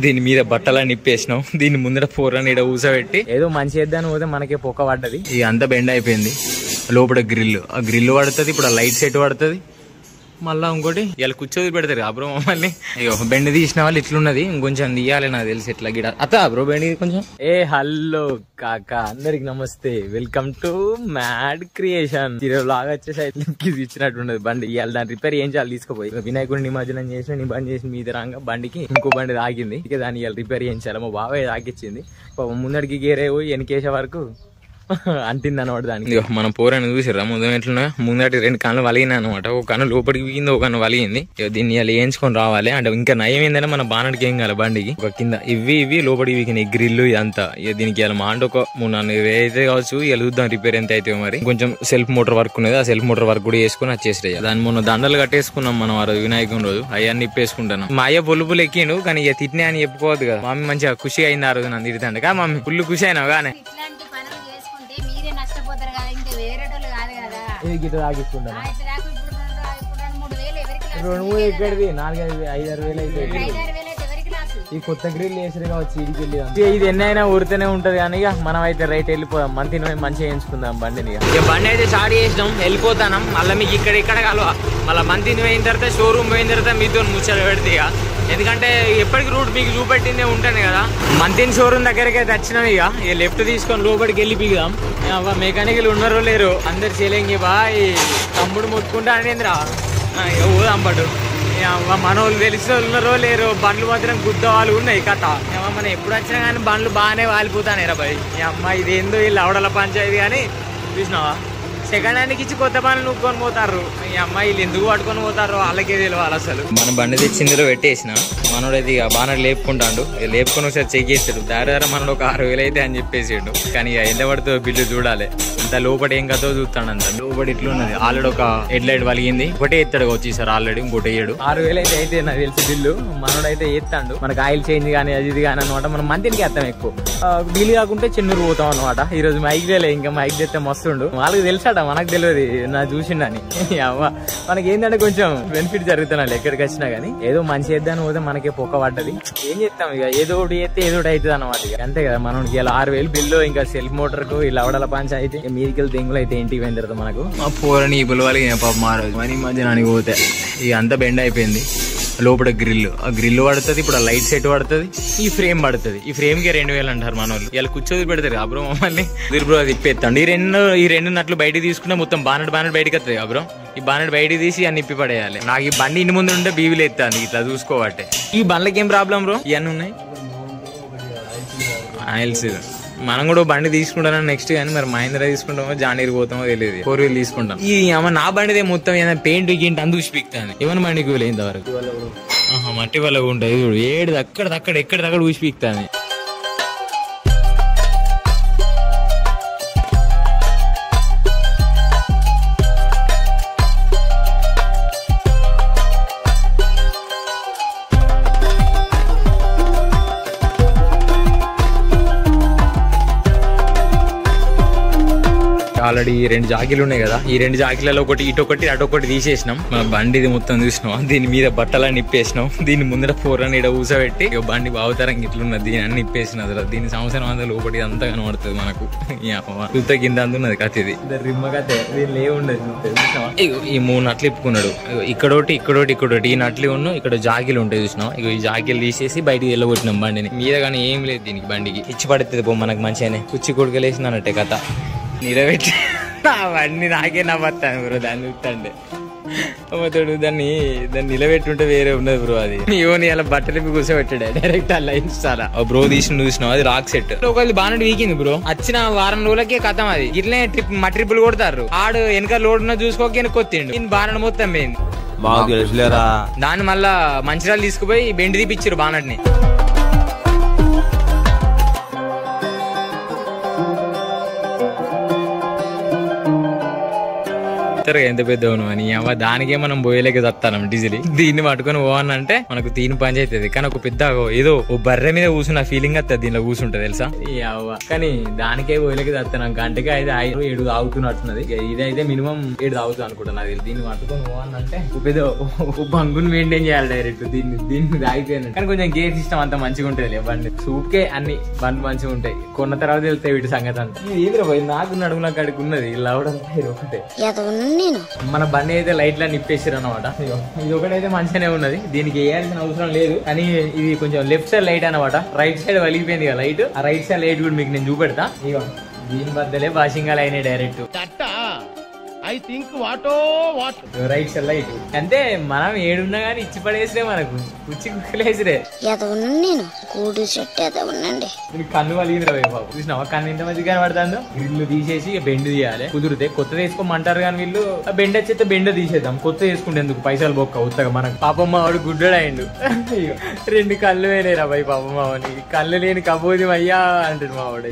దీని మీద బట్టలని నిప్పేసినాం. దీని ముందర ఫోర్లని ఇక్కడ ఊసబెట్టి ఏదో మంచి చేద్దాని పోతే మనకి పొక్క పడ్డది. ఇది అంతా బెండ్ అయిపోయింది. లోపల గ్రిల్, ఆ గ్రిల్ పడుతుంది. ఇప్పుడు ఆ లైట్ సెట్ పడుతుంది. మళ్ళా ఇంకోటి ఇలా కూర్చోది పెడతారు బ్రో మమ్మల్ని. అయ్యో బెండ్ తీసిన వాళ్ళు ఇట్లున్నది, ఇంకొంచెం తీయాలి నాకు తెలిసి ఎట్లా గిడ అత్త బ్రో బెండ్ కొంచెం. హలో కాకా, అందరికి నమస్తే, వెల్కమ్ టు మ్యాడ్ క్రియేషన్. లాగా వచ్చేసి ఇచ్చినట్టుండదు బండి. ఇవాళ దాన్ని రిపేర్ ఏం చేయాలి తీసుకుపోయి వినాయకుడి నిమజ్జనం చేసిన నిబంధన చేసిన మీద రాగా బండికి ఇంకో బండి తాగింది. ఇక దాన్ని ఇవాళ రిపేర్ చేయించాలి. మా బాబాయ్ తాగిచ్చింది. ముందడికి గేరే పోయి వెనకేసే వరకు అంటింది అనమాట దానికి. మనం పోరని చూసిరా ముందు ఎట్లున్నా, ముందటి 2 కన్నులు వలిగినాయి అనమాట. ఒక కన్ను లోపలికి వీగింది, ఒక కన్ను వలిగింది. దీన్ని ఇలా వేయించుకొని రావాలి. అంటే ఇంకా నయం ఏంటంటే మన బాణడికి ఏం కాదు బండికి. ఒక కింద ఇవి లోపలికి వీగినాయి గ్రిల్లు ఇదంతా. దీనికి ఇలా మా అంటే ఒక 3-4 అయితే కావచ్చు. ఇలా చూద్దాం రిపేర్ ఎంత అయితే మరి. కొంచెం సెల్ఫ్ మోటార్ వర్క్ ఉన్నది, ఆ సెల్ఫ్ మోటార్ వర్క్ కూడా వేసుకుని వచ్చేసాయి. దాని మొన్న దండలు కట్టేసుకున్నాం మనం ఆ రోజు వినాయకుని రోజు. అవన్నీ ఇప్పేసుకుంటాను. మా అయ్య పొలుపులు ఎక్కిండు, కానీ ఇక తిట్టినా అని చెప్పుకోవద్దు కదా. మమ్మీ మంచిగా ఖుషి అయింది ఆ రోజు నన్ను తిడుతాండి. కా మమ్మీ ఫుల్ ఖుషి అయినావు కానీ తాగిస్తున్నాను. 2-3 ఎక్కడిది 4-5-6 వేలు అయితే ఈ కొత్త గ్రిల్ వేసరి కావచ్చు. ఇది ఎన్నైనా ఊరితేనే ఉంటది కానీ ఇక మనం అయితే రైట్ వెళ్ళిపోదాం. మంతిని మంచిగా వేయించుకుందాం బండిని. ఇక బండి అయితే స్టార్ట్ చేసినాం, వెళ్ళిపోతాం. మళ్ళీ మీకు ఇక్కడ కలవా. మళ్ళీ మంతిని పోయిన తర్వాత షోరూమ్ పోయిన తర్వాత మీతో ముచ్చట పెడితే ఇక, ఎందుకంటే ఎప్పటికి రూట్ మీకు చూపెట్టిందే ఉంటాను కదా. మంతిని షోరూమ్ దగ్గరికి అయితే వచ్చినాం. ఇక లెఫ్ట్ తీసుకొని లోపలికి వెళ్ళి పీకుదాం. మెకానికల్ ఉన్నారో లేరు అందరు చేయలేంగి బాయ్ తమ్ముడు ముట్టుకుంటా అనేంద్రా. ఇక ఊదాం పట్టు. మనోళ్ళు తెలిసిన వాళ్ళు ఉన్నారో లేరు. బండ్లు మాత్రం గుద్ద వాళ్ళు ఉన్నాయి కథ. మనం ఎప్పుడు వచ్చినా కానీ బండ్లు బాగానే వాలిపోతానే రా బాయ్. ఈ అమ్మ ఇదేందో వీళ్ళు అవడల పంచాయతీ కానీ చూసినావా. సెకండ్ హ్యాండ్కి ఇచ్చి కొత్త బండ్లు నూక్కొని పోతారు. ఈ అమ్మాయిలు ఎందుకు పట్టుకొని పోతారో వాళ్ళకే తెలియాలి అసలు. మన బండి తెచ్చిందిలో పెట్టేసిన మనోడైతే ఇక బాగా లేపుకుంటాడు. లేపుకొని ఒకసారి చెక్ చేస్తాడు. దారి మనోడు ఒక 6,000 అయితే అని చెప్పేసాడు. కానీ ఇక ఎంత పడుతుందో బిల్లు చూడాలి. అంత లోపల ఏం కదో చూస్తాడు. అంత లోపల ఇట్లున్నది. ఆల్రెడీ ఒక హెడ్ లైట్ వలిగింది. ఒకటే ఎత్తాడు వచ్చేసారు ఆల్రెడీ. ఇంకోటి వేయడు. 6,000 అయితే నాకు తెలిసి బిల్లు. మనోడైతే ఎత్తాడు. మనకు ఆయిల్ చేంజ్ కానీ అది ఇది కానీ అనమాట. మనం మంత్రికి వేస్తాం ఎక్కువ. బిల్లు కాకుంటే చెన్నూరు పోతాం అనమాట. ఈ రోజు మైక్ లే, ఇంకా మైక్ తెస్తే మస్తుండు. వాళ్ళకి తెలుసాడ, మనకు తెలియదు. నా చూసిండని మనకి ఏంటంటే కొంచెం బెనిఫిట్ జరుగుతున్నాయి ఎక్కడికి వచ్చినా గానీ. ఏదో మంచి చేద్దాని పోతే మనకే పొక్క పడ్డది. ఏం చేస్తాం ఇక, ఏదో ఒకటి చేస్తే ఏదో ఒకటి అవుతుంది అనమాట. ఇక అంతే కదా. మనకి ఇలా 6,000 బిల్లు, ఇంకా సెల్ఫ్ మోటార్ కు ఇలా అవడల పంచాయితీ. మీదికెళ్ళి దెంగులు అయితే ఇంటికి పోయిన తర్వాత మనకు మా పోరని పిలవాలి పాప మారదు. మరి మధ్యాహ్నానికి పోతే ఇక అంతా బెండ్ అయిపోయింది. లోపల గ్రిల్, ఆ గ్రిల్ పడుతుంది. ఇప్పుడు ఆ లైట్ సెట్ పడుతుంది. ఈ ఫ్రేమ్ పడుతుంది. ఈ ఫ్రేమ్ కి 2,000 అంటారు మన వాళ్ళు. ఇలా కూర్చోది పెడతారు అబ్రో మమ్మల్ని. బ్రో అది ఇప్పేస్తాండి. ఈ రెండు నట్లు బయట తీసుకుంటే మొత్తం బానెట్ బయటకి వస్తుంది అబ్రో. ఈ బానెట్ బయట తీసి అన్ని ఇప్పి పడేయాలి. నాకు ఈ బండి ఇంటి ముందు ఉంటే బీవీలు ఎత్తాను ఇట్లా చూసుకోవట్టే. ఈ బండ్లకి ఏం ప్రాబ్లం బ్రో? ఇవన్నీ ఉన్నాయి ఆయిల్స్. మనం కూడా బండి తీసుకుంటాం నెక్స్ట్. కానీ మరి మహేంద్ర తీసుకుంటామో జానీర్ పోతామో తెలియదు. 4 వీల్ తీసుకుంటాం. ఈ అమ్మ నా బండిదే మొత్తం ఏదైనా పెయింట్ గింట అందు చూసిపిస్తాను. ఏమన్నా బండికి వెళ్ళేంత వరకు మట్టి వల్ల ఉంటుంది. ఏడు అక్కడ ఎక్కడిదక్కడ చూసిపిస్తాను. ఆల్రెడీ 2 జాకీలు ఉన్నాయి కదా. ఈ 2 జాకీలలో ఒకటి ఇటొకటి అటొకటి తీసేసినాం. మన బండిది మొత్తం చూసినాం. దీని మీద బట్టలని నిప్పేసినాం. దీని ముందర ఫోర్లని ఇక్కడ ఊసబెట్టి బండి బావుతరం ఇట్లున్నది. దీని అన్ని నిప్పేసిన దీని సంవత్సరం అంతా లోపలి అంతా కనబడుతుంది మనకు. చూత కింద అందున్నది కథ. ఇది రిమ్మ కథ. దీనిలో ఏముండదు. ఈ 3 నట్లు ఇప్పుకున్నాడు. ఇక్కడోటి ఈ నట్లు ఉన్న ఇక్కడ జాకీలు ఉంటాయి చూసినాం. ఇక ఈ జాకీలు తీసేసి బయటికి వెళ్ళగొట్టినాం బండిని. మీద కానీ ఏం లేదు దీనికి. బండికి ఇచ్చి పడుతుంది పో మనకు మంచిగానే. కుచ్చి కొడుకలేసింది అన్నట్టే కథ. నిలబెట్టి అవన్నీ నాకే నవ్వుతాను బ్రో. దాన్ని చూస్తాండే తోడు దాన్ని నిలబెట్టుంటే వేరే ఉన్నది బ్రో. అది ఇవన్నీ అలా బట్టలు కూర్చోబెట్టాడు డైరెక్ట్ అలా ఇన్స్టాలా. బ్రో చూసినావు అది రాక్ సెట్. ఒకళ్ళు బాగా వీకింది బ్రో. వచ్చిన వారం రోజులకే కథం. అది ఇట్లనే ట్రిప్పులు కొడతారు. ఆడు వెనక లోడ్ ఉన్న చూసుకోక కొత్తిండు. బాణడ్ మొత్తం పోయింది. దాన్ని మళ్ళా మంచిర్యాల తీసుకుపోయి బెండి తీపిచ్చారు బాణడ్ని. చూస్తారు ఎంత పెద్దవను అని అవ్వ దానికే మనం పోయేలేక చస్తాం డీజిల్. దీన్ని పట్టుకొని పోవాలంటే మనకు తీని పని అవుతుంది. కానీ ఒక పెద్ద ఏదో ఓ బర్రె మీద కూర్చున్న ఫీలింగ్ వస్తుంది దీనిలో కూర్చుంటది తెలుసా. అవ్వ కానీ దానికే పోయేలేక చస్తాను. గంటకి అయితే 5-7 తాగుతున్నట్టున్నది. ఇదైతే మినిమం 7 తాగుతుంది అనుకుంటున్నా. దీన్ని పట్టుకొని పోవాలంటే పెద్ద బంగుని మెయింటైన్ చేయాలి డైరెక్ట్. దీన్ని తాగిపోయాను. కానీ కొంచెం గేర్ సిస్టమ్ అంతా మంచిగా ఉంటుంది బండి. సూప్కే అన్ని బండ్లు మంచిగా ఉంటాయి. కొన్న తర్వాత వెళ్తాయి వీటి సంగతి అంతా. ఏదిరా పోయి నాకు నడుములా కాడికి ఉన్నది ఇలా ఒకటే. మన బండి అయితే లైట్లా నిప్పేసారు అనమాట. ఇది ఒకటైతే మంచిగానే ఉన్నది. దీనికి వేయాల్సిన అవసరం లేదు. కానీ ఇది కొంచెం లెఫ్ట్ సైడ్ లైట్ అనమాట. రైట్ సైడ్ వలిగిపోయింది కదా లైట్. ఆ రైట్ సైడ్ లైట్ కూడా మీకు నేను చూపెడతా. ఇక దీని బద్దలే బాషింగాలు అయినాయి direct. I think right side light అంటే మనం ఏడున్నా గానీ ఇచ్చి పడేసిరే మనకు కుచ్చి కుక్కలేసిరే. కన్ను వలిగింది రా బాబు. చూసినావా కన్ను ఇంత మంది కనబడుతుందో. గ్రిల్లు తీసేసి బెండ్ తీయాలి. కుదిరితే కొత్త వేసుకోమంటారు కానీ వీళ్ళు బెండ్ వచ్చేస్తే బెండ్ తీసేద్దాం. కొత్త వేసుకుంటే ఎందుకు పైసలు బొక్క ఉత్తగా మనకు. పాపమ్మ వాడు గుడ్డడు అయిండు. 2 కళ్ళు వేయలేరు అబ్బాయి పాపమ్మ వాడిని. కళ్ళు లేని కబోది అయ్యా అంటాడు మా వాడు.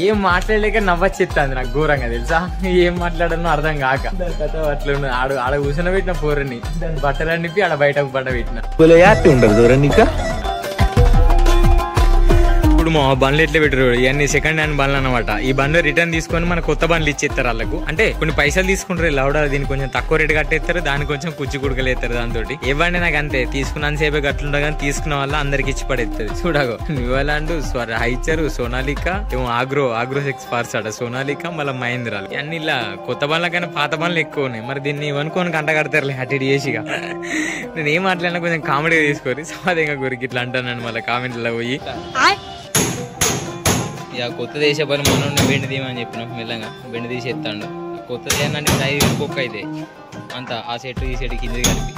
ఏం మాట్లాడలేక నవ్వచ్చేస్తుంది నాకు ఘోరంగా తెలుసా. ఏం మాట్లాడనో అర్థం కాక అట్లా ఆడ కూర్చొని పెట్టిన పోరని దాని బట్టలు నిప్పి ఆడ బయటకు పడ్డ పెట్టిన ఉండదు. ఇప్పుడు మా బండ్లు ఎట్లా పెట్టారు ఇవన్నీ సెకండ్ హ్యాండ్ బండ్లు అనమాట. ఈ బండ్లు రిటర్న్ తీసుకొని మన కొత్త బండ్లు ఇచ్చేస్తారు వాళ్ళకు. అంటే కొన్ని పైసలు తీసుకుంటారు లౌడ. దీనికి కొంచెం తక్కువ రేటు కట్టేస్తారు. దానికి కొంచెం కుచ్చి కుడుకలు వేస్తారు. దాంతో ఏ బండి నాకు అంతే తీసుకున్నంత సేపే గట్లుండగా కానీ తీసుకున్న వల్ల అందరికి ఇచ్చి పడేస్తుంది. చూడగో న్యూలాండ్, హైచర్, సోనాలిక, ఏమో ఆగ్రో 6 పార్స్ అట. సోనాలిక మళ్ళీ మహేంద్రాలు అన్ని ఇలా కొత్త బండ్ల కన్నా పాత బండ్లు ఎక్కువ ఉన్నాయి. మరి దీన్ని వనుకొని కంట కడతారులే అటు చేసిగా. నేను ఏం మాట్లాడినా కొంచెం కామెడీగా తీసుకోరు. సమాధంగా గురికి ఇట్లా అంటాను మళ్ళీ కామెంట్లో పోయి. ఇక కొత్త తీసే పని మనం బెండ్ తీయమని చెప్పినాం. మెల్లగా బెండ్ తీసేస్తాడు. కొత్తది ఏంటంటే 5 కుక్క అయితే అంత ఆ సెట్ ఈ సెట్ కింద కలిపి.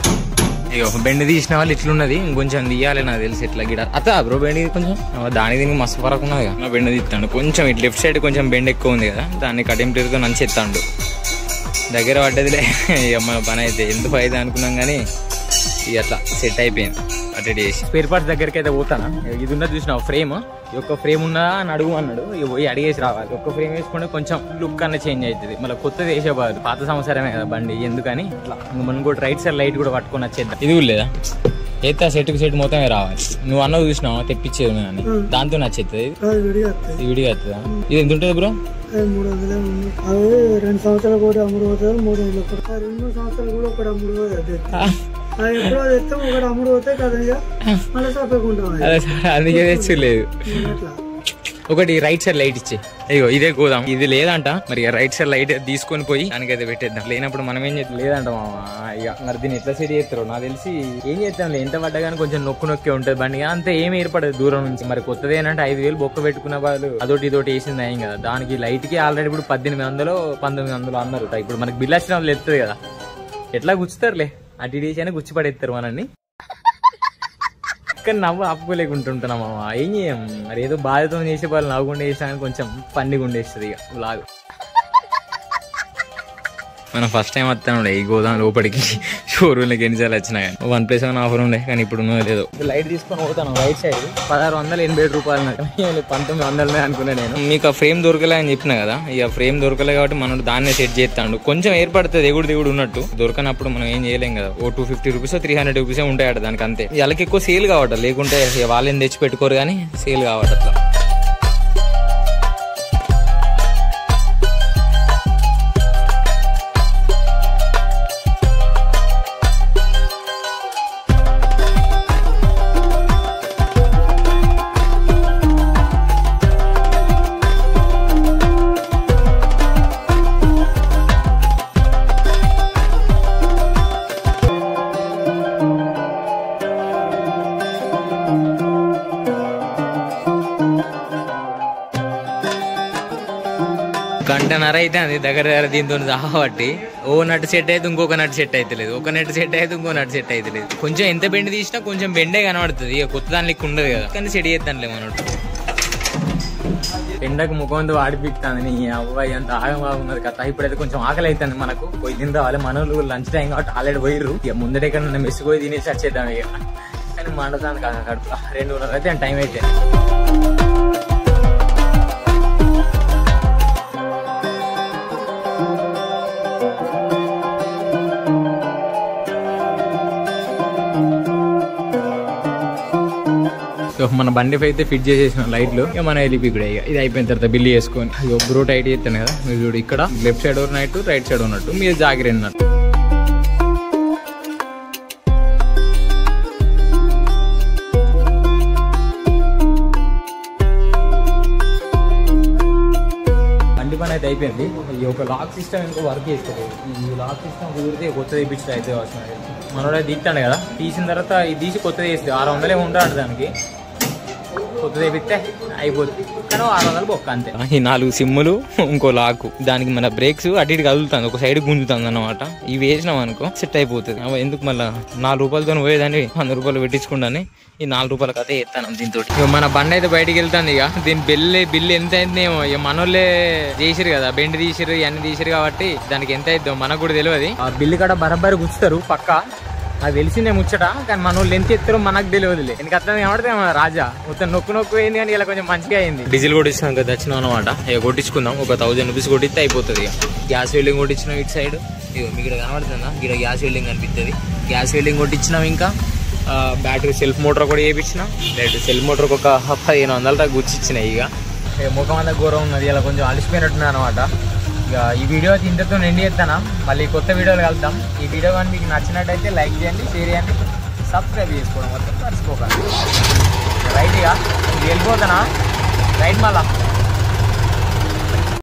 ఇక బెండ్ తీసిన వాళ్ళు ఇట్లున్నది. ఇంకొంచెం తీయాలి నాకు తెలిసి ఎట్లా గిడ అత్త బ్రో బెండ్ కొంచెం దానికి దీనికి మస్తు ఫరక్ ఉన్నది కదా. బెండ్ తీస్తాడు కొంచెం ఇటు లెఫ్ట్ సైడ్ కొంచెం బెండ్ ఎక్కువ ఉంది కదా. దాన్ని కటింగ్ ప్లేట్తో నంచి ఎత్తాడు. దగ్గర పడ్డదిలే ఇక మన పని అయితే ఎందుకు అయితే అనుకున్నాం కానీ ఇక అట్లా సెట్ అయిపోయింది. అటు చేసి స్పేర్ పార్ట్స్ దగ్గరికి అయితే పోతానా. ఇది ఉన్నది చూసినావు ఫ్రేమ్. ఈ యొక్క ఫ్రేమ్ ఉన్నదా అని అడుగు అన్నాడు. పోయి అడిగేసి రావాలి. ఒక్క ఫ్రేమ్ వేసుకుంటే కొంచెం లుక్ అన్న చేంజ్ అవుతుంది. మళ్ళీ కొత్తది వేసేవారు. పాత సంవత్సరమే కదా బండి ఎందుకని ఇట్లా మనం కూడా రైట్ సైడ్ లైట్ కూడా పట్టుకొని వచ్చేద్దాం. ఇది కూడా లేదా అయితే ఆ సెట్కి సెట్ మొత్తమే రావాలి. నువ్వు అన్న చూసినావు తెప్పించేది అని దాంతో నచ్చేస్తుంది. ఇది విడిగా వస్తుందా? ఇది ఎంత ఉంటుంది బ్రో? 2 సంవత్సరాలు కూడా అమ్ముడు పోతారు. 2 సంవత్సరాలు కూడా ఒకటి అమ్ముడు పోతుంది. అందుకే తెచ్చలేదు. ఒకటి రైట్ సైడ్ లైట్ ఇచ్చే. అయ్యో ఇదే గోదాం. ఇది లేదంట మరి రైట్ సైడ్ లైట్ తీసుకొని పోయి దానికైతే పెట్టేద్దాం. లేనప్పుడు మనం ఏం చేస్తాం లేదంట మామ. ఇక మరి దీన్ని ఎట్లా సెట్ చేస్తారు నాకు తెలిసి ఏం చేస్తాం. ఎంత పడ్డా కానీ కొంచెం నొక్కే ఉంటుంది బండి. అంతే ఏమి ఏర్పడదు దూరం నుంచి. మరి కొత్తది ఏంటంటే 5,000 బొక్క పెట్టుకున్న వాళ్ళు అదొకటి ఇదోటి వేసింది అయ్యింది కదా. దానికి లైట్ కి ఆల్రెడీ ఇప్పుడు 1800-1900 అన్నారు. ఇప్పుడు మనకి బిల్ వచ్చిన వాళ్ళు ఎత్తుంది కదా. ఎట్లా గుచ్చుతారులే అటు చేసి అని గుచ్చి పడేస్తారు మనల్ని. కానీ నవ్వు ఆపుకోలేకుంటుంటున్నాం మామ. ఏం చేయం మరి. ఏదో బాధతో చేసే వాళ్ళు నవ్వుకుండా చేసినా కొంచెం పండిగా ఉండేస్తుంది ఇక లాగు. మనం ఫస్ట్ టైం వస్తాను ఈ గోదాం లోపలికి. షోరూమ్లకి ఎన్నిసార్లు వచ్చినా కానీ 1+1 ఆఫర్ ఉండే కానీ ఇప్పుడు లేదు. లైట్ తీసుకొని పోతాను రైట్ సైడ్ 1687 రూపాయలు. 1900 అనుకున్నా నేను. మీకు ఆ ఫ్రేమ్ దొరకలే అని చెప్పిన కదా. ఇక ఫ్రేమ్ దొరకలే కాబట్టి మనం దాన్నే సెట్ చేస్తాడు. కొంచెం ఏర్పడుతుంది ఎగుడు ఉన్నట్టు. దొరకనప్పుడు మనం ఏం చేయలేం కదా. ఓ 250 రూపీస్ 300 రూపీస్ ఉంటాయట దానికి అంతే. వాళ్ళకి ఎక్కువ సేల్ కావట. లేకుంటే వాళ్ళని తెచ్చి పెట్టుకోరు కానీ సేల్ కావట అట్లా. గంటన్నర అయితే అది దగ్గర దీంతో కాబట్టి ఓ నట్టు సెట్ అయితే ఇంకొక నట్టు సెట్ అయితే లేదు. ఒక నట్టు సెట్ అయితే ఇంకో నట్టు సెట్ అయితే లేదు. కొంచెం ఎంత బెండ్ తీసినా కొంచెం బెండే కనబడుతుంది. ఇక కొత్త దానికి ఉండదు కదా. కానీ సెట్ చేస్తానులే మనోడు. ఎండకు ముఖంతో ఆడిపిస్తాను నీ అబ్బాయి అంత ఆగమాగున్నది కదా. ఇప్పుడైతే కొంచెం ఆకలి అవుతుంది మనకు. పోయి తిని రావాలి. మనోళ్ళు లంచ్ టైం కాబట్టి ఆల్రెడీ పోయిర్రు. ఇక ముందరే కన్నా మెస్సి పోయి తినేసి వచ్చేద్దాం ఇక. కానీ మండదాన్ని కాదు కడుపు 2:30 అయితే టైం అయితే. సో మన బండి అయితే ఫిట్ చేసేసిన లైట్లు ఇక మన వెళ్ళిపి కూడా ఇక ఇది అయిపోయిన తర్వాత బిల్లు చేసుకొని అది బ్రో టైట్ చేస్తాను కదా మీరు చూడు ఇక్కడ లెఫ్ట్ సైడ్ ఉన్నట్టు రైట్ సైడ్ ఉన్నట్టు మీరు జాగ్రత్త అన్నట్టు పని అయితే అయిపోయింది. ఈ ఒక లాక్ సిస్టమ్ ఇంకో వర్క్ చేస్తుంది. ఈ లాక్ సిస్టమ్ కుదిరితే కొత్త తెప్పించడం అయితే అవసరం. మనోడే తీస్తాడు కదా, తీసిన తర్వాత ఇది తీసి కొత్తది వేస్తుంది. 600 ఉంటాడు దానికి, కొత్త తెప్పిస్తే అయిపోతుంది. కానీ 600 బొక్క అంతే. ఈ 4 సిమ్ములు ఇంకో లాకు, దానికి మన బ్రేక్స్ అటు ఇటు కదులుతుంది, ఒక సైడ్ గుంజుతుంది అన్నమాట. ఇవి వేసినాం అనుకో సెట్ అయిపోతుంది. ఎందుకు మళ్ళీ 4 రూపాయలతో పోయేదాన్ని 100 రూపాయలు పెట్టించుకుంటాను. ఈ 4 రూపాయలకి అయితే ఎత్తాను దీంతో. ఇక మన బండి అయితే బయటికి వెళ్తాను. ఇక దీని బిల్లు ఎంత అయిందేమో ఇక మనోళ్ళే చేసిరు కదా, బెండ్ తీసిరు ఇవన్నీ తీసిరు కాబట్టి దానికి ఎంత అయిద్దో మనకు కూడా తెలియదు. ఆ బిల్లు కాడ బరాబర్ గుచ్చుతారు పక్క, అది తెలిసిందే ముచ్చట. కానీ మన వాళ్ళు ఎంత ఎత్తారో మనకు తెలియదులే. ఎందుకు అర్థం ఏమంటే రాజా మొత్తం నొక్కు అయింది, కానీ ఇలా కొంచెం మంచిగా అయింది. డీజిల్ కొట్టించినాం కదా వచ్చినాం అనమాట. ఇక కొట్టించుకుందాం, ఒక 1000 రూపీస్ కొట్టిస్తే అయిపోతుంది. ఇక గ్యాస్ వెల్డింగ్ కొట్టించినాం ఇటు సైడ్. ఇక మీకు ఇక్కడ కనబడుతుందా, ఇక్కడ గ్యాస్ వెల్డింగ్ కనిపిస్తుంది. గ్యాస్ వెల్డింగ్ కొట్టించినాం. ఇంకా బ్యాటరీ సెల్ఫ్ మోటార్ కూడా వేయించినాం. డైరెక్ట్ సెల్ఫ్ మోటార్కి ఒక 1500 దాకా గుచ్చిచ్చినాయి. ఇక ముఖం అంతా ఘోరం ఉన్నది, ఇలా కొంచెం అలిసిపోయినట్టున్నాయి అనమాట. ఇక ఈ వీడియో అయితే ఇంతతో ఎండ్ చేస్తాను. మళ్ళీ కొత్త వీడియోలు కలుద్దాం. ఈ వీడియో కానీ మీకు నచ్చినట్టయితే లైక్ చేయండి, షేర్ చేయండి, సబ్స్క్రైబ్ చేసుకోవడం మొత్తం మర్చిపోకండి. రైట్ ఇక వెళ్ళిపోతానా, రైట్ మళ్ళా.